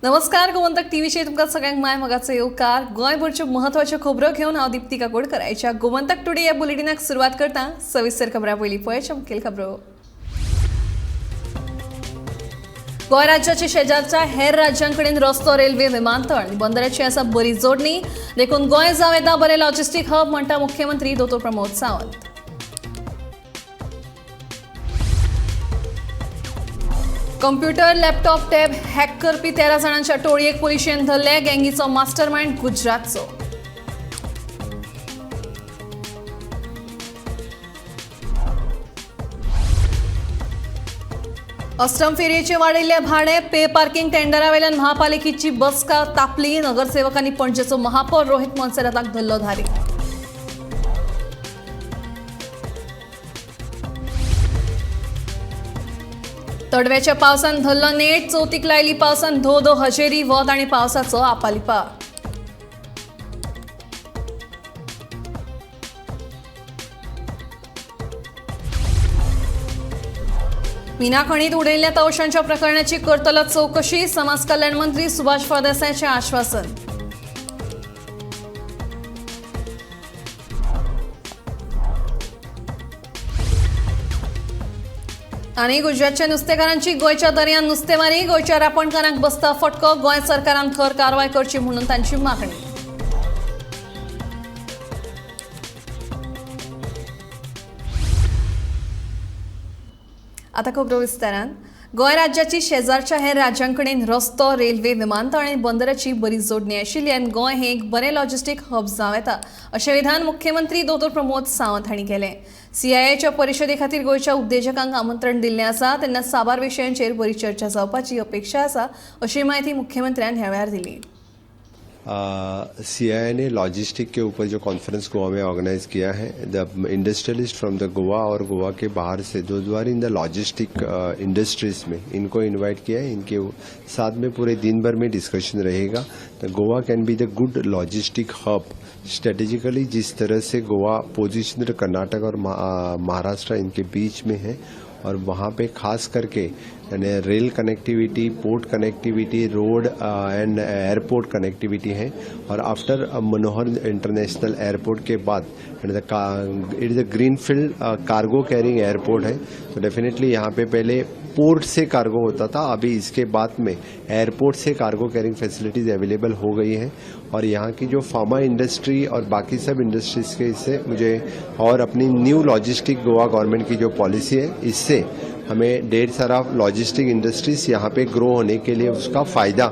नमस्कार, गोमंतक टीव्हीचे तुमका सगळ्यांक माय मगाचे येवकार. गोंयभरच्यो म्हत्वाच्यो खबरो घेवन हांव दीप्ती काकोडकर आयच्या गोमंतक टुडे ह्या बुलेटिनाक सुरवात करता. सविस्तर खबरां पयलीं पळय चमकेल खबरो. गोंय राज्याच्या शेजारच्या हेर राज्यांकडेन रस्तो, रेल्वे, विमानतळ आनी बंदराची आसा बरी जोडणी. देखून गोंय जावं येता बरें लॉजिस्टीक हब म्हणटा मुख्यमंत्री दोतोर Pramod Sawant. Computer, laptop, tab hack करपी 13 जाणांच्या टोळयेक पुलिशेन धरले. गँगीचो मास्टरमाइंड गुजरातचो. अष्टम फेरयेचे वाडयल्ले भाडे, पे पार्किंग टेंडरावेल्यान महापालिकेची बसका तापली. नगरसेवकांनी पणजेचो महापौर रोहित मोन्सेराताक धरलो धारी. तडव्याच्या पावसान धरलो नेट. चवथीक लायली पावसान धो धो हजेरी. वत आनी पावसाचो आपालिपा. मिना खणीत उडयल्ल्या तवशांच्या प्रकरणाची करतलो चवकशी. समाज कल्याण मंत्री सुभाष फळदेसायचे आश्वासन. आणि गुजरातच्या नुस्तेकारांची गोंयच्या दर्यान नुस्तेमारी. गोंयच्या रापणकारांक बसता फटको. गोंय सरकारान खर कारवाय करची म्हणून तांची मागणी. आता खबरो विस्तारान. गोंय राज्याची शेजारच्या हेर राज्यांकडेन रस्तो, रेल्वे, विमानतळ आनी बंदराची बरी जोडणी आशिल्ल्यान गोंय हे एक बरें लॉजिस्टीक हब जावं येता अशें विधान मुख्यमंत्री दोतोर प्रमोद सावंत हांणी केलें. CIIच्या परिशदे खातीर गोंयच्या उद्देजकांक आमंत्रण दिल्लें आसा तेन्ना साबार विशयांचेर बरी चर्चा जावपाची अपेक्षा आसा अशी माहिती मुख्यमंत्र्यान ह्या वेळार दिली. CII ने लॉजिस्टिक के ऊपर जो कॉन्फ्रेंस गोवा में ऑर्गेनाइज किया है, the industrialist from the Goa और गोवा के बाहर से जो are in the logistic industries में इनको इनवाइट किया है. इनके साथ में पूरे दिन भर में डिस्कशन रहेगा. तो Goa can be the good logistic hub. Strategically जिस तरह से गोवा पोजिशन कर्नाटक और महाराष्ट्र इनके बीच में है और वहाँ पे खास करके rail connectivity, port connectivity, road end airport connectivity है. और आफ्टर मनोहर इंटरनेशनल एयरपोर्ट के बाद it is a greenfield cargo carrying airport है. तो डेफिनेटली यहाँ पे पहले पोर्ट से कार्गो होता था, अभी इसके बाद में एयरपोर्ट से कार्गो कैरिंग फैसिलिटीज अवेलेबल हो गई हैं. और यहाँ की जो फार्मा इंडस्ट्री और बाकी सब इंडस्ट्रीज के इससे मुझे और अपनी न्यू लॉजिस्टिक गोवा गवर्नमेंट की जो पॉलिसी है इससे हमें ढेर सारा लॉजिस्टिक इंडस्ट्रीज यहाँ पे ग्रो होने के लिए उसका फ़ायदा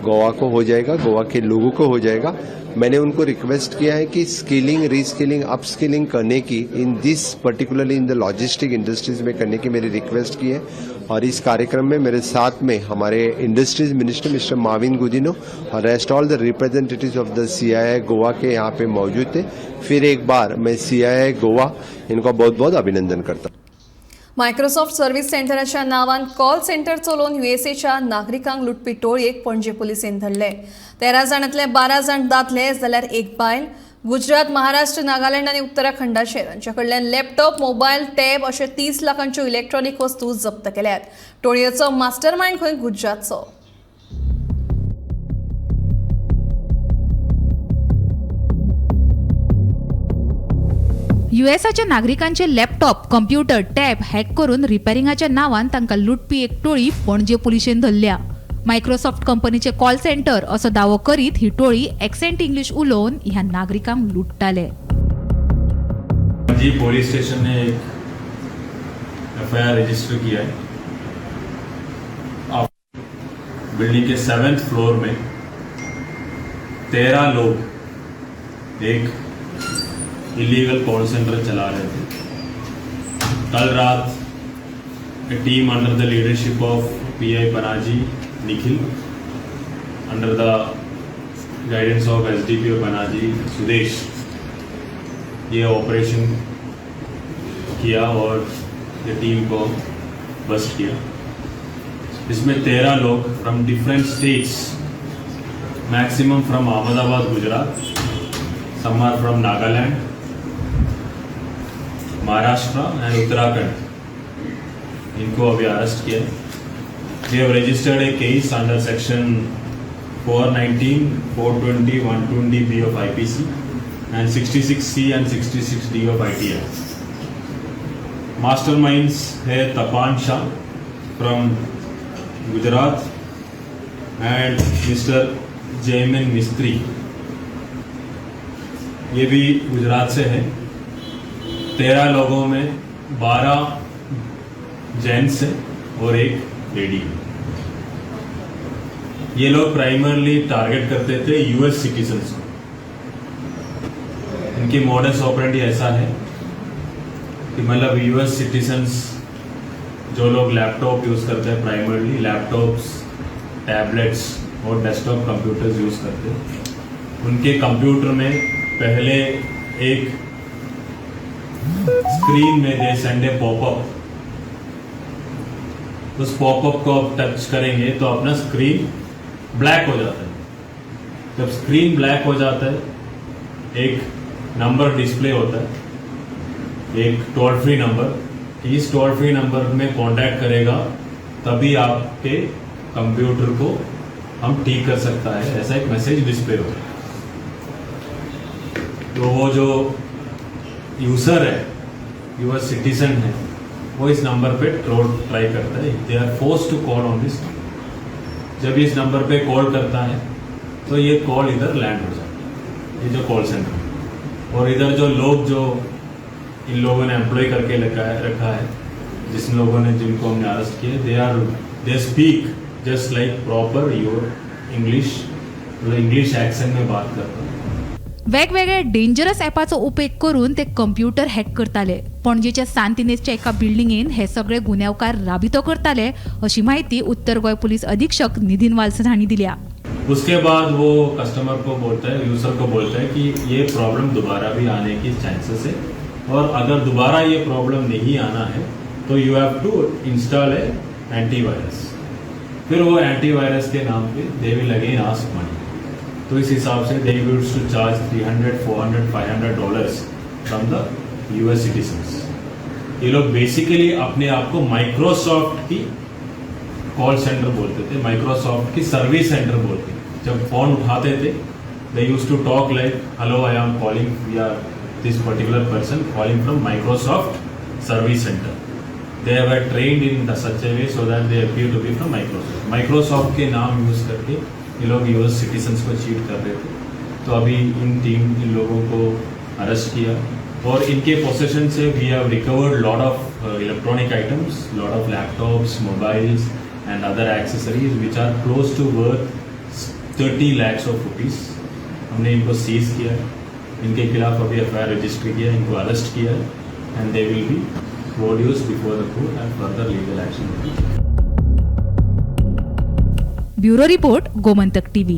गोवा को हो जाएगा, गोवा के लोगों को हो जाएगा. मैंने उनको रिक्वेस्ट किया है कि स्किलिंग, रीस्किलिंग, अपस्किलिंग करने की in this particularly in the logistic industries में करने की मेरी रिक्वेस्ट की है. और इस कार्यक्रम में मेरे साथ में हमारे industries minister mister Mauvin Godinho और rest all the representatives of the CII Goa के यहाँ पे मौजूद थे. फिर एक बार मैं CII गोवा इनका बहुत बहुत अभिनंदन करता हूँ. मायक्रोसॉफ्ट सर्व्हिस सेंटराच्या नावान कॉल सेंटर चलोवन USAच्या नागरिकांक लुटपी टोळयेक पणजे पुलिसेन धरले. 13 जाणांतले 12 जाण दादले जाल्यार एक बायल. गुजरात, महाराष्ट्र, नागालँड आनी उत्तराखंडाचे तांच्या कडल्यान लॅपटॉप, मोबायल, टॅब अशे 30 लाखांच्यो इलेक्ट्रॉनिक वस्तू जप्त केल्यात. टोळयेचो मास्टरमाइंड खंय गुजरातचो. USAच्या नागरिकांचे लॅपटॉप, कॉम्प्युटर, टॅब हॅक करून रिपेरिंगाच्या नावान तांकां लुटपी एक टोळी पणजे पुलिशेन धरल्या. मायक्रोसॉफ्ट कंपनीचे कॉल सेंटर असो दावो करीत ही टोळी एक्सेंट इंग्लिश उलोवन ह्या नागरिकांक लुटताले. जी पुलिस स्टेशन ने एक FIR रजिस्टर किया है. बिल्डिंग के 7th फ्लोर में 13 लोग एक इलीगल कॉल सेंटर चला रहे थे. कल रात a team under the leadership of PI Panaji Nikhil, under the guidance of SDPO Panaji Sudesh, ये ऑपरेशन किया और ये टीम को बस्ट किया. इसमें 13 लोग from different states, maximum from Ahmedabad Gujarat, some are from Nagaland, Maharashtra and Uttarakhand, इनको अभी अरेस्ट किया. We have registered a case under section 419, 420, 120B of IPC and 66C and 66D of ITR. Masterminds है तपान Shah from Gujarat and Mr. Jaymin मिस्त्री, ये भी गुजरात से है। 13 लोगों में 12 gents हैं और एक लेडी है। ये लोग प्राइमरली टारगेट करते थे यूएस सिटीजन्स को। इनकी मॉडस ऑपरेंडी ऐसा है कि मतलब यूएस सिटीजन्स जो लोग लैपटॉप यूज़ करते हैं, प्राइमरली लैपटॉप्स, टैबलेट्स और डेस्कटॉप कंप्यूटर्स यूज़ करते हैं, उनके कंप्यूटर में पहले एक स्क्रीन में दे सेंड ए पॉपअप। उस पॉपअप को आप टच करेंगे तो अपना स्क्रीन ब्लैक हो जाता है। जब स्क्रीन ब्लैक हो जाता है, एक नंबर डिस्प्ले होता है, एक टोल फ्री नंबर। इस टोल फ्री नंबर में कांटेक्ट करेगा तभी आपके कंप्यूटर को हम ठीक कर सकता है, ऐसा एक मैसेज डिस्प्ले होता है। तो वो जो यूजर है, यूएस सिटीजन है, वो इस नंबर पे ट्राई करता है। They are forced to call on this. जब इस नंबर पे कॉल करता है तो ये कॉल इधर लैंड हो जाता है, ये जो कॉल सेंटर। और इधर जो लोग जो इन लोगों ने एम्प्लॉय करके रखा है, जिस लोगों ने जिनको हमने अरेस्ट किया, they speak just like proper your English, English accent में बात करता है। वेगवेगळ्या डेंजरस ॲपाचो उपेग करून ते कंप्युटर हॅक करताले। पणजेच्या सांतिनेजच्या एका बिल्डिंगेन हे सगळे गुन्यांवकार राबितो करताले, अशी माहिती उत्तर गोय पुलिस अधीक्षक नितीन वालसन हांणी दिल्या। उसके बाद वो कस्टमर को बोलता है, यूजर को बोलता है कि ये प्रॉब्लम दोबारा भी आने की चांसेस है, और अगर दोबारा ये प्रॉब्लम नहीं आना है तो you have to install a antivirus. फिर वो एंटीवायरस के नाम पे they will again ask money. तो इस हिसाब से they used to charge $300, $400, $500 from the US citizens. ये लोग बेसिकली अपने आप को माइक्रोसॉफ्ट की कॉल सेंटर बोलते थे, माइक्रोसॉफ्ट की सर्विस सेंटर बोलते थे। जब फोन उठाते थे, they used to talk like, hello I am calling, we are this particular person calling from Microsoft service centre. They were trained in such a way so that they appear to be from Microsoft. Microsoft के नाम use करके ये लोग US citizens को cheat कर रहे थे। तो अभी इन लोगों को अरेस्ट किया, और इनके पोसेशन से we have recovered lot of electronic items, lot of laptops, mobiles and other accessories which are close to worth 30 lakhs of rupees। हमने इनको सीज किया, इनके खिलाफ अभी एफआईआर रजिस्टर किया, इनको अरेस्ट किया, and they will be produced before the court and further legal action. Bureau report, Gomantak TV.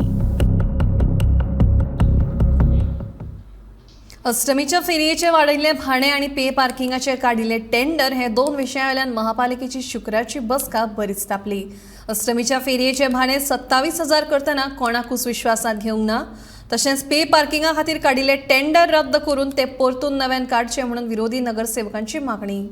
अष्टमीच्या फेरयेचे वाडयल्ले भाडे आनी पे पार्किंगाचे काडिल्ले टेंडर हे दोन विशयावेल्यान महापालिकेची शुक्रारची बसका बरीच तापली। अष्टमीच्या फेरयेचे भाडे 27,000 करतना कोणाकूच विश्वासात घेवंक ना। तशेंच पे पार्किंगा खातीर काडिल्ले टेंडर रद्द करून ते परतून नव्यान काडचे म्हणून विरोधी नगरसेवकांची मागणी।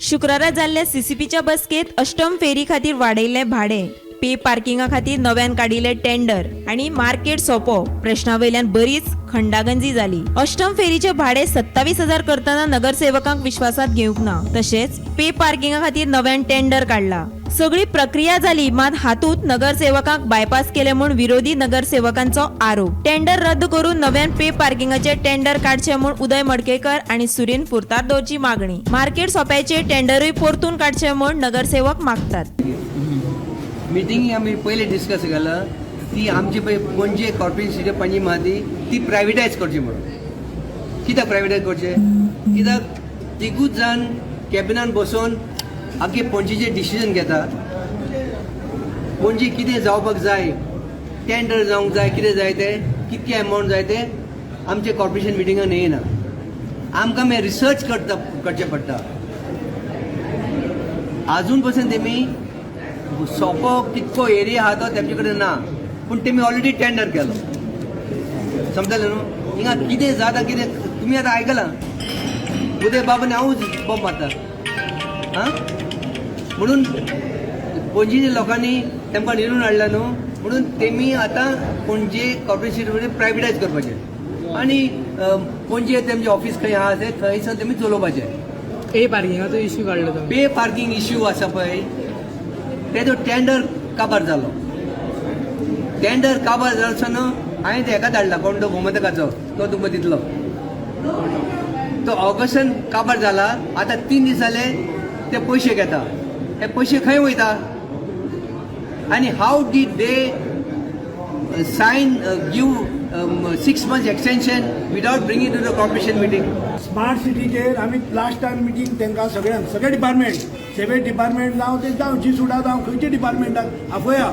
शुक्रारा जाल्ल्या सीसीपीच्या बसकेत अष्टम फेरी खातीर वाडयल्ले भाडे, पे पार्किंगा खातीर नव्यान काडिल्ले टेंडर आणि मार्केट सोंपो प्रश्नावयल्यान बरीच खंडागंजी जाली। अष्टम फेरीचे भाडे 27,000 करतना नगरसेवकांक विश्वासात घेवंक ना। तशेंच पे पार्किंगा खातीर नव्यान टेंडर काडला। सगळी प्रक्रिया जाली, मात हातूंत नगरसेवकांक बायपास केले म्हूण विरोधी नगरसेवकांचो आरोप। टेंडर रद्द करून नव्यान पे पार्किंगाचे टेंडर काडचे म्हूण उदय मडकेकर आणि सुरीन फुर्तादोरची मागणी। मार्केट सोंप्याचे टेंडरूय परतून काडचे म्हूण नगरसेवक मागतात। मिटिंग आम्ही पहिले डिस्कस केलं, ती आमची पणजे कॉर्पोरेशन सिटी पणजी माती ती प्रायवेटायज करची म्हणून। कित्याक प्रायवेटायज करचे? कित्याक तिगूच जाण कॅबिनान बसून आख्खे पणजेचे डिसिजन घेता। पणजे कितें जावपाक जाय, टेंडर जावंक जाय, कितें जाय ते, कितके अमावंट जाय ते आमचे कॉर्पोरेशन मिटिंगान येना। आमकां मागीर रिसर्च करचें पडटा। आजून पासून तेमी सोंपो कितको एरिया आहा तो तेमचे कडेन ना। पूण तेमी ऑलरेडी टेंडर केलो समजलें न्हू हिंगा कितें जाता कितें तुमी आतां आयकलां उदय बाबान हांवूच बॉम्ब मारता हां म्हणून पणजीच्या लोकांनी तेमकां निरून हाडला न्हू म्हणून तेमी आतां पणजे कॉर्पोरेशन प्रायवेटायज करपाचें आनी पणजे तेमचें ऑफीस खंय आहा तें थंयसर तेमी चलोवपाचें पे पार्किंगाचो इश्यू काडलो तो पे पार्किंग इश्यू आसा पळय तेजो टेंडर काबार जालो टेंडर काबार जावचो न्हू हांवें ते हेका धाडला कोण तो गोमंतकाचो तो तुमकां दितलो तो ऑगस्टान काबार जाला आतां 3 दीस जाले ते पयशे घेता हे पयशे खंय वयता आनी how did they sign give 6 months extension without bringing to the corporation meeting smart सिटीचेर आमी लास्ट टायम मिटींग तांकां सगळे डिपार्टमेंट सेवेज डिपार्टमेंट जावं ते जावं जी सुडा जावं खंयचे डिपार्टमेंटाक आपया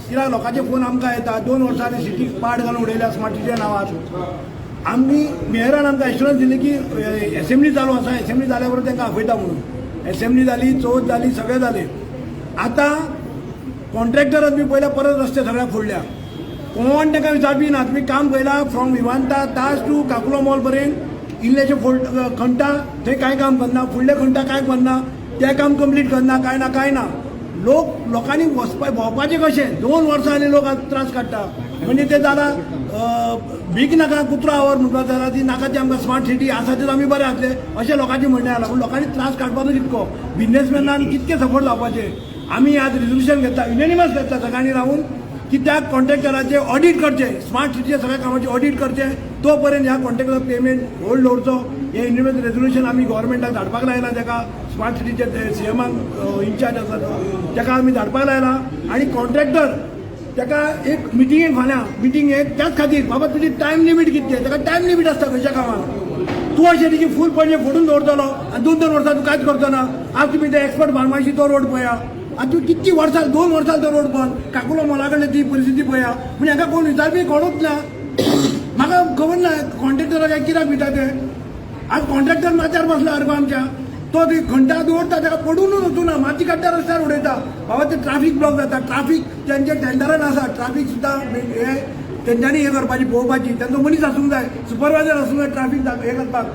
कित्याक लोकांचे फोन आमकां येता 2 वर्सांनी सिटी पाड घालून उडयल्या स्मार्ट सिटीच्या नांवार आमी मेयरान आमकां एश्युरन्स दिली की एसेंब्ली चालू आसा एसेंब्ली जाल्या बरोबर तांकां आपयता म्हणून एसेंब्ली जाली चवथ जाली सगळें जालें आतां कॉन्ट्रॅक्टरान बी पयल्या परत रस्ते सगळ्याक फोडल्या कोण तांकां विचारपी ना तुमी काम पयलां फ्रॉम विमानता तास टू काकुलो मॉल पर्यंत इल्लेशे खंटा थंय कांय काम करना फुडले खंटा कांय करना तें काम कंप्लीट करना कांय ना लोकांनी भोंवपाचें कशें 2 वर्सां जालीं लोक आतां त्रास काडटा म्हणजे ते जालां भीक नाका कुत्रो आवर म्हणटा जाल्यार ती नाका ती आमकां स्मार्ट सिटी आसा तेच आमी बरें आसले अशें लोकांचें म्हणणें आसा पूण लोकांनी त्रास काडपाचो कितको बिझनेसमॅनान कितके सपोर्ट जावपाचें आमी आज रिजोल्युशन घेता युनिनिमस घेता सगळ्यांनी रावून की त्या कॉन्ट्रॅक्टराचे ऑडिट करचे स्मार्ट सिटीच्या सगळ्या कामाचे ऑडिट करचे तो पर्यंत ह्या कॉन्ट्रॅक्टराचो पेमेंट होल्ड दवरचो हे युनिनिमस रेजोल्युशन आमी गव्हर्मेंटाक धाडपाक लायला ताका स्मार्ट सिटीचे सीएमाक इन्चार्ज आसा ताका आमी धाडपाक लायला आनी कॉन्ट्रॅक्टर ताका एक मिटिंगेक फाल्यां मिटिंग एक त्याच खातीर बाबा तुजी टायम लिमीट कितले ताका टायम लिमीट आसता खंयच्या कामाक तूं अशें तेजी फूल पयशे फोडून दवरतलो आनी 2 वर्सां तूं कांयच करचो ना आज तुमी ते एक्सपर्ट फार्मासी तो रोड पळया आतां तूं कितकी वर्सां 2 वर्सां तो रोड बंद काकुलो मोला कडले ती परिस्थिती पळया म्हणजे हाका कोण विचारपी कोणूच ना म्हाका खबर ना कॉन्ट्रॅक्टराक कित्याक भिता ते आज कॉन्ट्रॅक्टर माथ्यार बसला हरको आमच्या तो ती घंटा दवरता ताका पडूनच वचूना माती काडटा रस्त्यार उडयता बाबा ते ट्राफीक ब्लॉक जाता ट्राफीक तेंचे टेंडरान आसा ट्राफीक सुद्दां हे तेंच्यांनी हे करपाची पळोवपाची तेंचो मनीस आसूंक जाय सुपरवायझर आसूंक जाय ट्राफीक हे करपाक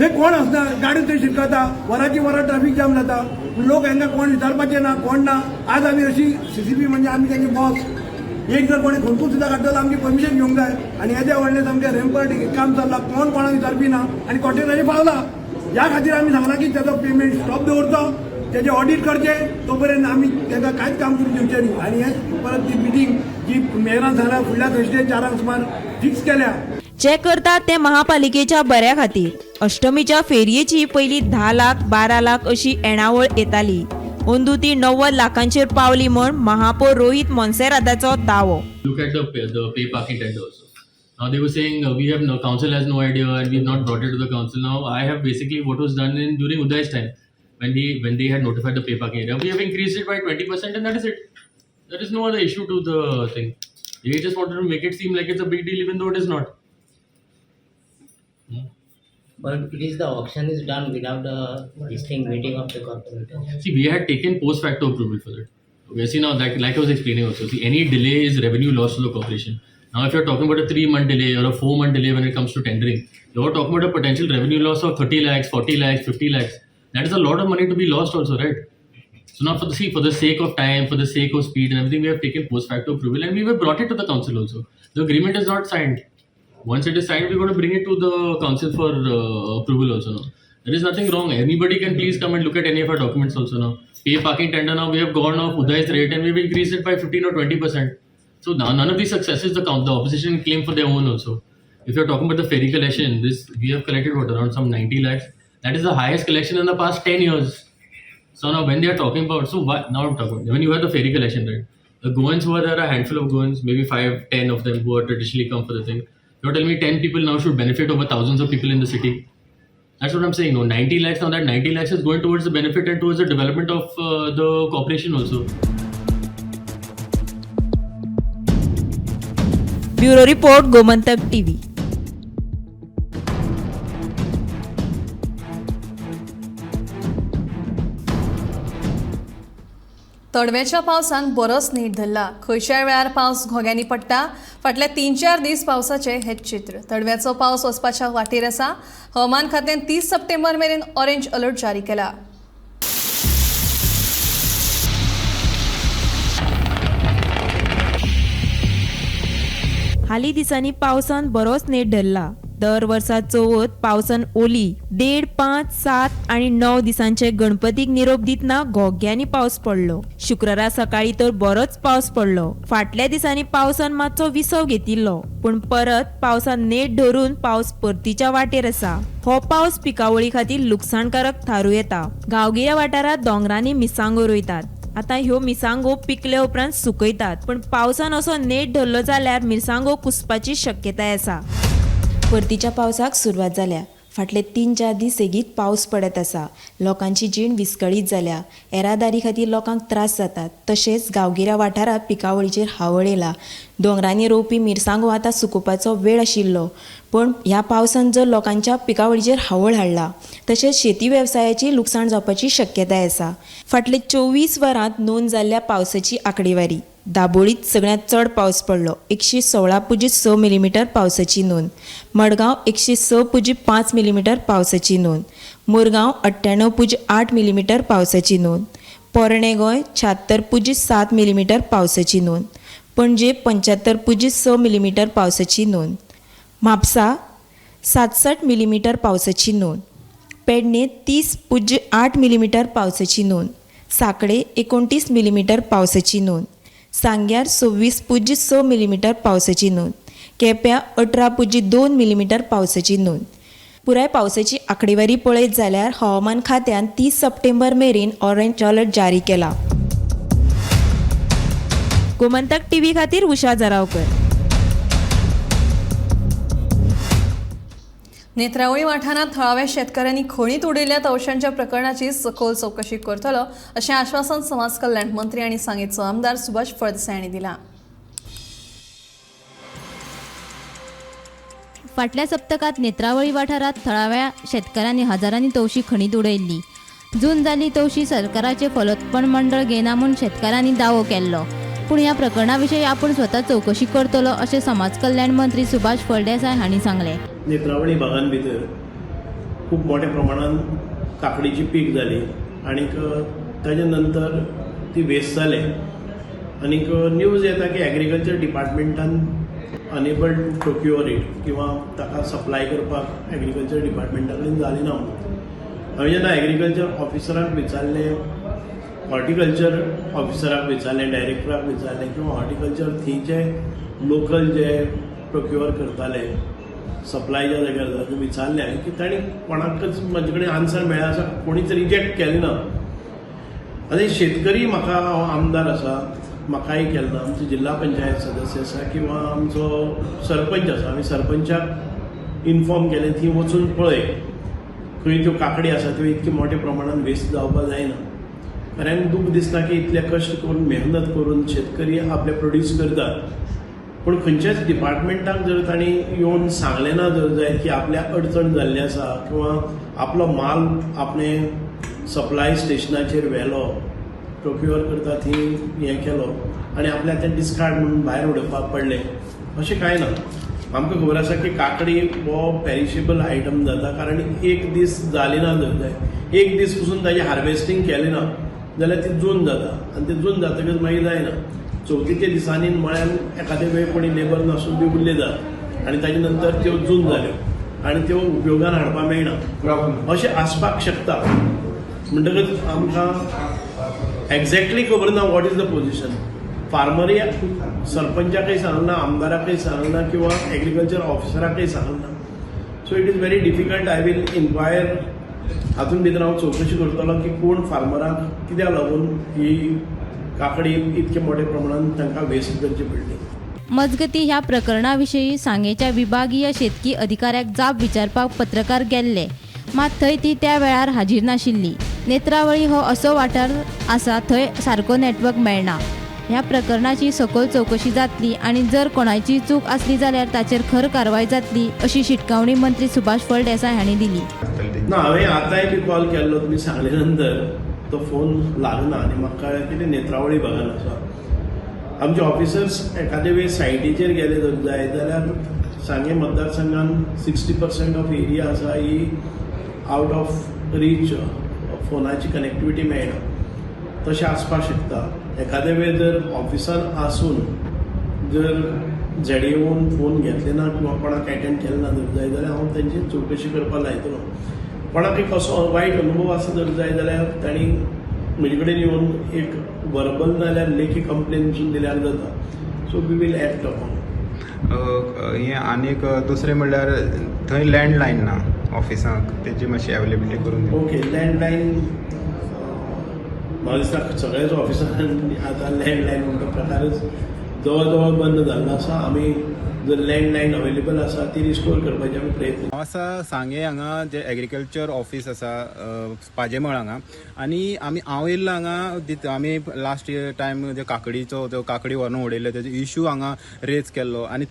थंय कोण आसना गाडी थंय शिरकता वरांची वरां ट्राफीक जाम जाता लोक हांकां कोण विचारपाचें ना कोण ना आज आमी अशी CCP म्हणजे आमी तेंचे बॉस एक जर कोणी खंतूर सुद्दां काडटलो आमची परमिशन घेवंक जाय आनी येदे व्हडले सामकें रेम्पर्ट काम चल्ला कोण कोणाक विचारपी ना आनी कॉन्ट्रॅक्टराचेर पावला ह्या खातीर आमी सांगला की तेजो पेमेंट स्टॉप दवरचो तेजे ऑडिट करचे तो पर्यंत आमी ताका कांयच काम करून दिवचें न्ही आनी हेच परत ती मिटींग जी मेयरान सांगल्या फुडल्या थर्सडे 4 सुमार फिक्स केल्या चेक करतात ते महापालिकेच्या बऱ्या खातीर अष्टमीच्या फेरयेची पयली 10 लाख 12 लाख अशी येणावळ येताली अंदू ती 90 लाखांचेर पावली म्हण महापौर रोहित मोन्सेराताचो दावो. Look at the pay parking tender also. Now they were saying we have no council has no idea and we have not brought it to the council. Now I have basically what was done during Uday's time when they had notified the pay parking area. We have increased it by 20% and that is it. There is no other issue to the thing. They just wanted to make it seem like it's a big deal even though it is not. But it is the auction is done without this thing meeting of the corporator. See, we had taken post facto approval for it. Okay, see now, like I was explaining also, see, any delay is revenue loss to the corporation. Now, if you're talking about a 3-month delay or a 4-month delay when it comes to tendering, you're talking about a potential revenue loss of 30 lakhs, 40 lakhs, 50 lakhs. That is a lot of money to be lost also, right? So now, for the sake of time, for the sake of speed and everything, we have taken post facto approval and we have brought it to the council also. The agreement is not signed. Once it is signed, we're going to bring it to the council for approval also now. There is nothing wrong. Anybody can please come and look at any of our documents also now. Pay parking tender now, we have gone off Uday's rate and we've increased it by 15 or 20%. So now none of these successes the opposition claim for their own also. If you're talking about the ferry collection, we have collected around some 90 lakhs. That is the highest collection in the past 10 years. So now when they are talking about, now I'm talking about, when you have the ferry collection, right? The Goans who are there, a handful of Goans, maybe 5, 10 of them who are traditionally come for the thing. You're telling me 10 people now should benefit over thousands of people in the city. That's what I'm saying. No, 90 lakhs, now that 90 lakhs is going towards the benefit and towards the development of the corporation also. Bureau report Gomantak TV. तडव्याच्या पावसान बरोच नीट धरला. खंयच्याय वेळार पावस घोग्यांनी पडटा. फाटल्या 3-4 दीस पावसाचे हेच चित्र. तडव्याचो पावस वचपाच्या वाटेर आसा. हवामान खात्यान 30 सप्टेंबर मेरेन ऑरेंज अलर्ट जारी केला. हालीं दिसांनी पावसान बरोच नेट धरला. दर वर्सा चवथ पावसान ओली 1.5, 5, 7 आणि 9 दिसांचे गणपतीक निरोप दितना घोग्यांनी पावस पडलो. शुक्रारा सकाळी तर बरोच पावस पडलो. फाटल्या दिसांनी पावसान मातसो विसव घेतिल्लो, पूण परत पावसान नेट धरून पावस परतीच्या वाटेर आसा. हो पावस पिकावळी खातीर लुकसाणकारक थारूं येता. गांवगिऱ्या वाठारांत दोंगरांनी मिरसांगो रोयतात. आतां ह्यो मिरसांगो पिकले उपरांत सुकयतात, पण पावसान असो नेट धरलो जाल्यार मिरसांगो कुसपाची शक्यताय आसा. परतीच्या पावसाक सुरवात जाल्या. फाटले 3-4 दीस सेगीत पावस पडत आसा. लोकांची जीण विस्कळीत जाल्या. येरादारी खातीर लोकांक त्रास जातात. तशेंच गांवगिऱ्या वाठारांत पिकावळीचेर हावळ येयला. दोंगरांनी रोवपी मिरसांगो आतां सुकोवपाचो वेळ आशिल्लो, पण ह्या पावसान जर लोकांच्या पिकावळीचेर हावळ हाडला, तशेंच शेती वेवसायाची लुकसाण जावपाची शक्यताय आसा. फाटले 24 वरांत नोंद जाल्ल्या पावसाची आंकडेवारी. दाबोळीत सगळ्यांत चड पावस पडलो. 116.6 मिलीमीटर पावसाची नोंद. मडगांव 106.5 मिलीमीटर पावसाची नोंद. मुरगांव 98.8 मिलीमीटर पावसाची नोंद. पोरणे गोंय 76.7 मिलीमीटर पावसाची नोंद. पणजे 75.6 मिलीमीटर पावसाची नोंद. म्हापसा 67 मिलीमीटर पावसाची नोंद. पेडणे 30.8 मिलीमीटर पावसाची नोंद. साकडे 29 मिलीमीटर पावसाची नोंद. सांग्यार 26.6 मिलीमीटर पावसाची नोंद. केप्यां 18.2 मिलीमीटर पावसाची नोंद. पुराय पावसाची आंकडेवारी पळयत जाल्यार हवामान खात्यान 30 सप्टेंबर मेरेन ऑरेंज अलर्ट जारी केला. गोमंतक टीव्ही खातीर उषा जरावकर. नेत्रावळी वाठारांत थळाव्या शेतकऱ्यांनी खणीत उडयल्या तवशांच्या प्रकरणाची सखोल चौकशी करतलो अशें आश्वासन समाज कल्याण मंत्री आनी सांगेचो आमदार सुभाष फळदेसाय हांणी दिलां. फाटल्या सप्तकात नेत्रावळी वाठारात थळाव्या शेतकऱ्यांनी हजारांनी तवशी खणीत उडयल्ली. जून जाली तवशी सरकाराचे फलोत्पन्न मंडळ घेना म्हूण शेतकऱ्यांनी दावो केल्लो. पूण ह्या प्रकरणा विशीं आपूण स्वता चौकशी करतलो अशें समाज कल्याण मंत्री सुभाष फळदेसाय हांणी सांगलें. नेत्रावळी भागां भितर खूब मोठ्या प्रमाणात काकडीची पीक जाली आनीक ताजे नंतर ती वेस्ट जाले. आनीक न्यूज येता की एग्रीकल्चर डिपार्टमेंटान अनेबल टू प्रोक्युअर इट किंवा ताका सप्लाय करपाक एग्रीकल्चर डिपार्टमेंटा कडेन जालें ना. हांवें जेन्ना एग्रीकल्चर ऑफिसराक विचारलें, हॉर्टिकल्चर ऑफिसराक विचारलें, डायरेक्टराक विचारलें किंवा हॉर्टिकल्चर थंयचे लोकल जे प्रोक्युअर करताले सप्लाय ज्या जाग्यार जाता विचारलें की तांणी कोणाकच म्हजे कडेन आन्सर मेळ्ळा आसा, कोणीच रिजेक्ट केलें ना. आनी शेतकरी म्हाका आमदार आसा, म्हाकाय केलें ना, आमचो जिल्हा पंचायत सदस्य आसा किंवा आमचो सरपंच आसा, आमी सरपंचाक इन्फॉर्म केलें थंय वचून पळय खंय त्यो काकडी आसा त्यो इतके मोठ्या प्रमाणात वेस्ट जावपाक जायना. कारण दूख दिसता की इतले कश्ट करून मेहनत करून शेतकरी आपले प्रोड्यूस करतात, पूण खंयच्याच डिपार्टमेंटाक जर तांणी येवन सांगलें ना जर जायत की आपल्याक अडचण जाल्ली आसा किंवा आपलो माल आपणे सप्लाय स्टेशनाचेर व्हेलो, प्रोक्युअर करता थंय हें केलो आनी आपल्याक तें डिस्कार्ड म्हणून भायर उडोवपाक पडलें, अशें कांय ना. आमकां खबर आसा की काकडी हो पेरिशेबल आयटम जाता, कारण एक दीस जाली ना जर जाय, एक दीस पसून ताजें हार्वेस्टिंग केलें ना जाल्यार ती जून जाता आनी ते जून जातकच मागीर जायना. चवथीच्या दिसांनी मळ्यान एखादे वेळ कोणी लेबर नासून बी उरले जात आनी ताजे नंतर त्यो जून जाल्यो आनी त्यो उपयोगान हाडपाक मेळना, अशें आसपाक शकता. म्हणटकच आमकां एक्झॅक्टली खबर ना वॉट इज द पोजिशन. फार्मरय सरपंचाकय सांगना, आमदाराकय सांगना किंवा एग्रीकल्चर ऑफिसराकय सांगना. So it is very difficult. I will inquire, हातून भितर हांव चवकशी करतलो की कोण फार्मरांक कित्याक लागून ही काकडी इतके मोठ्या प्रमाणात तांकां वेस्ट करची पडली. मजगती ह्या प्रकरणा विशीं सांगेच्या विभागीय शेतकी अधिकाऱ्याक जाप विचारपाक पत्रकार गेल्ले, मात थंय ती त्या वेळार हाजीर नाशिल्ली. नेत्रावळी हो असो वाठार आसा थंय सारको नेटवर्क मेळना. ह्या प्रकरणाची सखोल चौकशी जातली आनी जर कोणाची चूक आसली जाल्यार ताचेर खर कारवाय जातली अशी शिटकावणी मंत्री सुभाष फळदेसाय हांणी दिली. ना, हांवें आतांय बी कॉल केल्लो तुमी सांगले नंतर तो फोन लागना आनी म्हाका कळ्ळें की ते नेत्रावळी भागान आसा. आमचे ऑफिसर्स एखादे वेळ सायटीचेर गेले जर जाय जाल्यार सांगे मतदारसंघान 60% ऑफ एरिया आसा ही आउट ऑफ रीच फोनाची कनेक्टिविटी मेळना. तशें आसपाक शकता. एखादे वेळ जर ऑफिसान आसून जर झेडीओन फोन घेतले ना किंवा कोणाक अटेंड केले ना जर जाय जाल्यार हांव तेंची चवकशी करपाक लायतलो. कोणाक एक असो वायट अनुभव आसा जर जाय जाल्यार तांणी म्हजे कडेन येवन एक वर्बल नाल्यार लेखी कंप्लेन सुद्दां दिल्यार जाता. So we will act upon. हें आनीक दुसरें म्हणल्यार थंय लँडलायन ना ऑफिसाक, तेजी मातशी अवेलेबिलिटी करून दिवं. ओके, लँडलायन म्हाका दिसता सगळ्याच ऑफिसांनी आतां लँडलायन म्हणटा प्रकारच जवळ जवळ बंद जाल्लो आसा. आमी जर लँडलायन अवेलेबल आसा ती रिस्टोर करपाचे आमी प्रयत्न. हांव आसा सांगे हांगा जे एग्रीकल्चर ऑफिस आसा पाजेमळ हांगा, आनी हांव येयल्लो हांगा आमी लास्ट टायम जे काकडीचो जो काकडी व्हरून उडयले तेजो इश्यू हांगा रेज केल्लो, आनी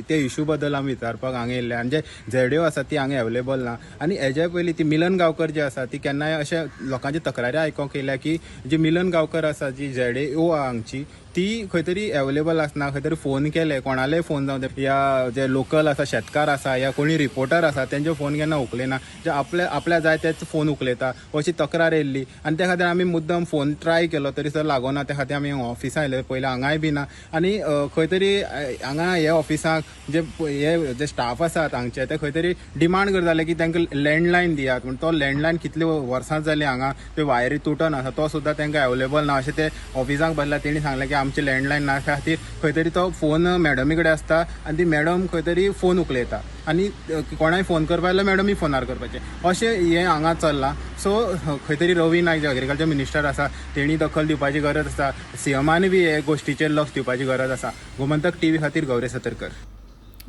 ते इश्यू बद्दल हांव विचारपाक हांगा येयल्ले. आनी जे झेडीओ आसा ती हांगा अवेलेबल ना. आनी हेज्या पयलीं ती मिलन गांवकर जी आसा ती केन्नाय अशें लोकांची तक्रारी आयकोंक येयल्या की जी मिलन गांवकर आसा जी झेडीओ हांगची ती खंय तरी अवेलेबल आसना. खंय तरी फोन केले कोणालेय फोन जावं ते या जे लोकल आसा शेतकार आसा या कोणी रिपोर्टर आसा तेंचे फोन केन्ना उखलेना. जे आपल्या जाय तेच फोन उखलयता अशी तक्रार येयल्ली. आनी त्या खातीर आमी मुद्दम फोन ट्राय केलो तरी सर लागोना. त्या खातीर आमी ऑफिसां आयले पयलीं हांगाय बी ना. आनी खंय तरी हांगा हे ऑफिसाक जे स्टाफ आसात हांगचे ते खंय तरी डिमांड करताले की तांकां लँडलायन दियात. पूण तो लँडलायन कितले वर्सां जाली हांगा त्यो वायरी तुटन आसा तो सुद्दां तांकां अवेलेबल ना अशें ते ऑफिसाक बदला. तेणी सांगलें की आमचे लँडलायन ना खातीर खंय तरी तो फोन मॅडमी कडेन आसता आनी ती मॅडम खंय तरी फोन उखलयता आनी कोणाय फोन करपा जाल्यार मॅडमी फोनार करपाचें अशें हें हांगा चल्लां. सो खंय तरी रवी नायक जे एग्रीकल्चर मिनिस्टर आसा तेणी दखल दिवपाची गरज आसा. सीएमान बी हे गोश्टीचेर लक्ष दिवपाची गरज आसा. गोमंतक टीव्ही खातीर गौरी सतरकर.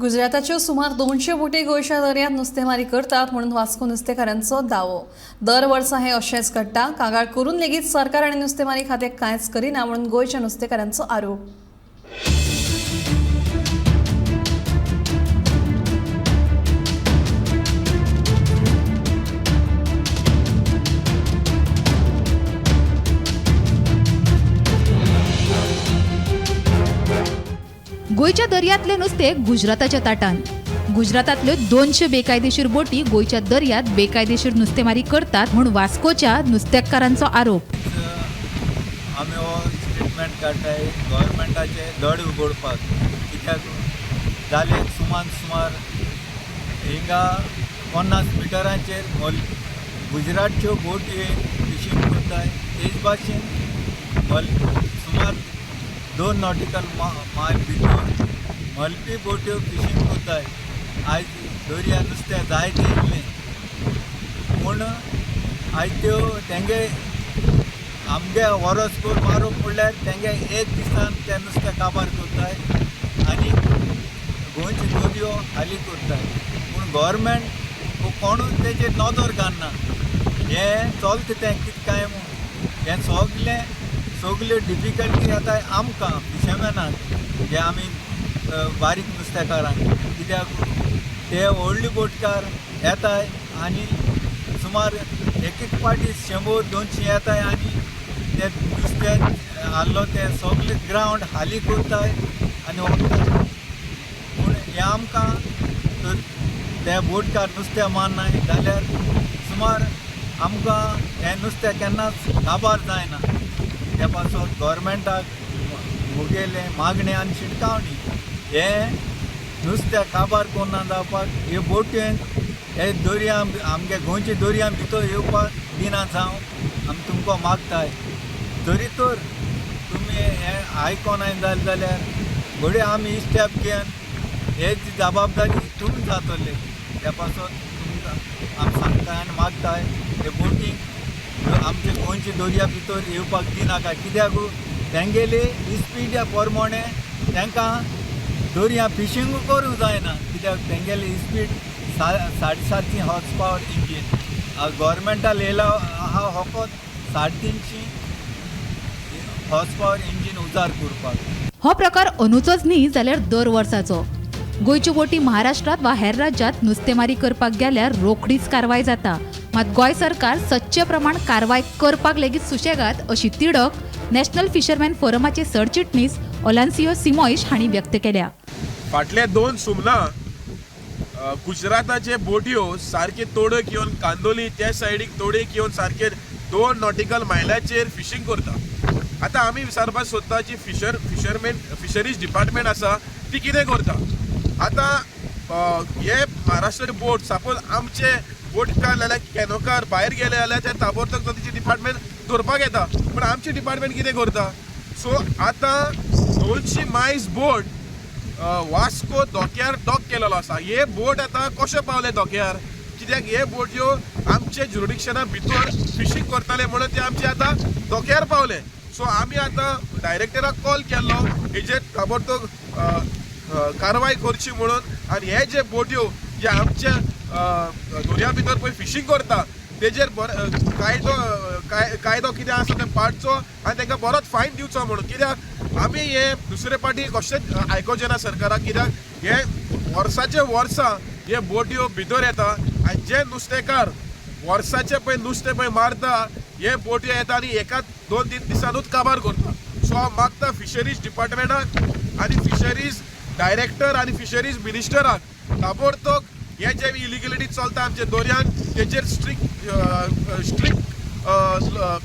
गुजराताच्यो सुमार 200 बोटी गोंयच्या दर्यांत नुस्तेमारी करतात म्हणून वास्को नुस्तेकारांचो दावो. दर वर्सा हे अशेंच घडटा. कागाळ करून लेगीत सरकार आनी नुस्तेमारी खातें कांयच करिना म्हणून गोंयच्या नुस्तेकारांचो आरोप. गोंयच्या दर्यांतले नुस्तें गुजराताच्या ताटान. गुजरातांतल्यो 200 बेकायदेशीर बोटी गोंयच्या दर्यांत बेकायदेशीर नुस्तेमारी करतात म्हूण वास्कोच्या नुस्तेकारांचो आरोप. आमी हो स्टेटमेंट काडटाय गव्हर्मेंटाचे दड उगडपाक. कित्याक जाले सुमार हिंगा 50 मिटरांचेर गुजरातच्यो बोटी फिशींग करताय. तेच भाशेन सुमार 2 नॉटिकल मायल भितर मलपी बोट्यो फिशींग करताय. आयज दर्या नुस्तें जायत येयल्लें पूण आयज त्यो तेंगे आमगे वरस करून मारूंक म्हणल्यार तेंगे एक दिसान ते नुस्तें काबार करताय आनी गोंयच्यो दर्यो हाली करताय. पूण गव्हर्मेंट कोणूच तेजेर नदर घालना. हें चलता तें कितें काय म्हूण हें सगल्यो डिफिकल्टी येताय आमकां फिशरमॅनाक जे आमी बारीक नुस्तेकारांक. कित्याक ते व्हडले बोटकार येताय आनी सुमार एक पाटी 100-200 येताय आनी ते नुस्तें आहलो ते सगळे ग्रावंड हाली करताय आनी वखदाय. पूण हें आमकां तर ते बोटकार नुस्तें मारनाय जाल्यार सुमार आमकां हें नुस्तें केन्नाच काबार जायना. त्या पासून गव्हर्मेंटाक मुगेले मागणी आनी शिटकावणी हे नुस्तें काबार कोन्ना जावपाक ह्यो बोटयेंक हे दर्या आमगे गोंयच्या दर्यां भितर येवपाक दिना जावं आमी तुमकां मागताय. जरी तर तुमी हें आयकोनाय जालें जाल्यार घडये आमी स्टेप घेवन हेची जबाबदारी तुमी जातले. त्या पासून तुमकां आमी सांगताय आनी मागताय हे बोटींक आमचे गोंयच्या दर्या भितर येवपाक दिनाका. कित्याक तेंगेली स्पीड प्रमाणे तांकां दर्या फिशींग करूंक जायना. कित्याक तेंगेली स्पीड 750 हॉर्स पावर इंजीन. गव्हर्मेंटान येयला आहा फकत 350 हॉर्स पावर इंजीन उजार करपाक. हो प्रकार अंदूचोच न्ही जाल्यार दर वर्साचो. गोंयच्यो बोटी महाराष्ट्रांत वा हेर राज्यांत नुस्तेमारी करपाक गेल्यार रोखडीच कारवाय जाता. मात गोंय सरकार सच्चे प्रमाण कारवाय करपाक लेगीत सुशेगात अशी तिडक नॅशनल फिशरमॅन फोरमाचे सरचिटणीस ओलान्सियो सिमोइश हांणी व्यक्त केल्या. फाटल्या 2 सुमनां गुजराताचे बोट्यो सारखे तोडक येवन कांदोली त्या सायडीक तोडक येवन सारखे 2 नॉटिकल मायलाचेर फिशींग करता. आतां आमी विचारपाक सोदता जी फिशरीज डिपार्टमेंट आसा ती कितें करता. आतां हे महाराष्ट्र बोट सपोज आमचे बोटकार जाल्यार कॅनोकार भायर गेले जाल्यार ते ताबडतोब ताची डिपार्टमेंट धरपाक येता, पण आमची डिपार्टमेंट कितें करता. सो आतां 200 मायज बोट वास्को धोक्यार डॉक केलेलो आसा. हे बोट आतां कशे पावले धोक्यार, कित्याक हे बोट्यो आमचे जुरिडिक्शना भितर फिशींग करताले म्हणून ते आमचे आतां धोक्यार पावले. सो आमी आतां डायरेक्टराक कॉल केल्लो हेजेर ताबडतोब कारवाय करची म्हणून, आनी हे जे बोट्यो जे आमच्या दर्या भितर पळय फिशींग करता तेजेर कायदो कितें आसा ते पाडचो आनी तांकां बरोच फायन दिवचो म्हणून. कित्याक आमी हे दुसरे पाटी कशेंच आयकोचें ना सरकाराक, कित्याक हे वर्साचे वर्सां हे बोट्यो भितर येता आनी जे नुस्तेकार वर्साचे पळय नुस्तें पळय मारता हे बोट्यो येता आनी एका 2-3 दिसांनूच काबार करता. सो हांव मागता फिशरीज डिपार्टमेंटाक आनी फिशरीज डायरेक्टर आनी फिशरीज मिनिस्टराक ताबडतोब हे जे इलिगलिटी चलता आमच्या दर्यान तेजेर स्ट्रिक्ट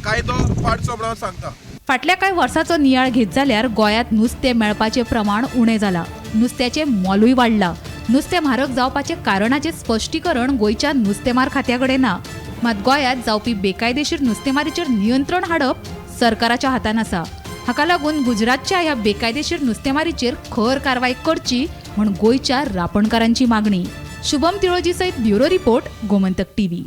कायदो पाडचो म्हणून सांगता. फाटल्या कांय वर्सांचो नियाळ घेत जाल्यार गोंयांत नुस्तें मेळपाचें प्रमाण उणें जालां. नुस्त्याचें मोलूय वाडलां. नुस्तें म्हारग जावपाचें कारणाचें स्पश्टीकरण गोंयच्या नुस्तेमार खात्या कडेन ना. मात गोंयांत जावपी बेकायदेशीर नुस्तेमारीचेर नियंत्रण हाडप सरकाराच्या हातान आसा. हाका लागून गुजरातच्या ह्या बेकायदेशीर नुस्तेमारीचेर खर कारवाय करची म्हूण गोंयच्या रापणकारांची मागणी. शुभम तिळोजी सयत ब्युरो रिपोर्ट, गोमंतक टीव्ही.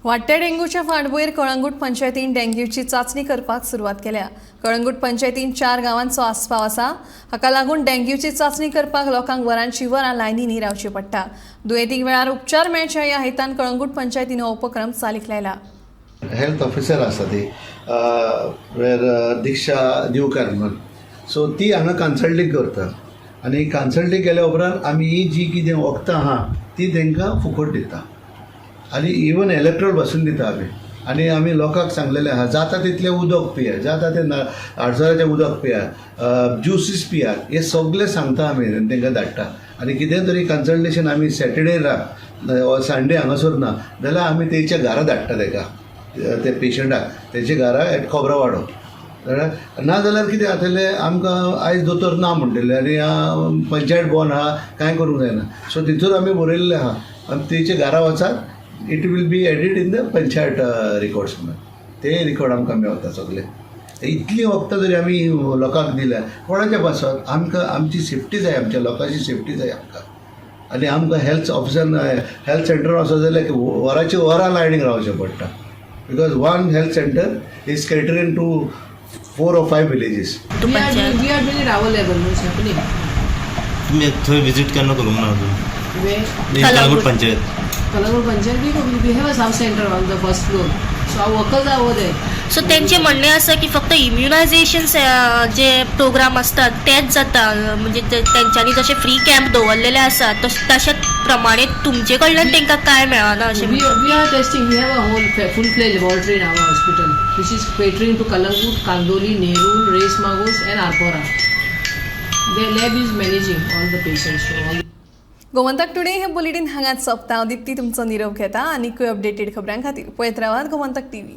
वाडट्या डेंग्यूच्या फाटभुंयेर कळंगूट पंचायतीन डेंग्यूची चांचणी करपाक सुरवात केल्या. कळंगूट पंचायतीन 4 गांवांचो आस्पाव आसा. हाका लागून डेंग्यूची चांचणी करपाक लोकांक वरांची वरां लायनींनी रावचें पडटा. दुयेंतीक वेळार उपचार मेळचे ह्या हेतान कळंगूट पंचायतीन हो उपक्रम चालीक लायला. हेल्थ ऑफिसर आसा ती दिक्षा दिवकार म्हणून, सो ती हांगा कन्सल्टींग करता आनी कन्सल्टींग केल्या उपरांत आमी ही जी कितें वखदां आहा ती तांकां फुकट दिता आनी इवन इलेक्ट्रोल बसून दिता आनी आमी लोकांक सांगलेलें आहा जाता तितलें उदक पिया, जाता तें आडसराचें उदक पिया, ज्युसीस पिया, हे सगळें सांगता आमी तांकां धाडटा. आनी कितें तरी कन्सल्टेशन आमी सॅटर्डेला संडे हांगासर ना जाल्यार आमी तेच्या घरा धाडटा ताका, ते पेशंटाक तेच्या घरा खोबरा वाडो. ना जाल्यार कितें जातलें आमकां आयज दोतोर ना म्हणटलें आनी पंचायत बंद आहा कांय करूंक जायना. सो तितूर आमी बरयल्लें आहा आनी तेच्या घरा वचात, it will be added in the panchayat records म्हणून ते रिकॉर्ड आमकां मेळटा सगळे. इतलीं वखदां जरी आमी लोकांक दिल्या कोणाच्या पासत आमकां आमची सेफ्टी जाय, आमच्या लोकांची सेफ्टी जाय आमकां. आनी आमकां हेल्थ ऑफिसर हेल्थ सेंटर वचत जाल्यार वरांची वरां लायनीक रावचें पडटा, because one health centre is catering to 4 or 5 villages. तुम्ही थंय विजीट केन्ना करूंक ना Calangute panchayat. Calangute panchayat we have a sub centre on the first floor, so our workers are over there. So त्यांचे म्हणणे आसा की फक्त इम्युनायझेशन जे प्रोग्राम असतात तेच जाता, म्हणजे त्यांच्यानी जसे फ्री कॅम्प दवरलेले आसा तशेंच प्रमाणे तुमचे कडल्यान तांकां काय मेळना अशें. We are testing, we have a whole full fledge laboratory in our hospital which is catering to Calangute, Candolim, Nerul, Reis Magos and Arpora. There lab is managing all the patients. Gomantak today हे बुलेटिन हांगाच सोंपता. हांव दिप्ती तुमचो निरोप घेता. आनीकूय अपडेटेड खबरां खातीर पळयत रावात गोमंतक टीव्ही.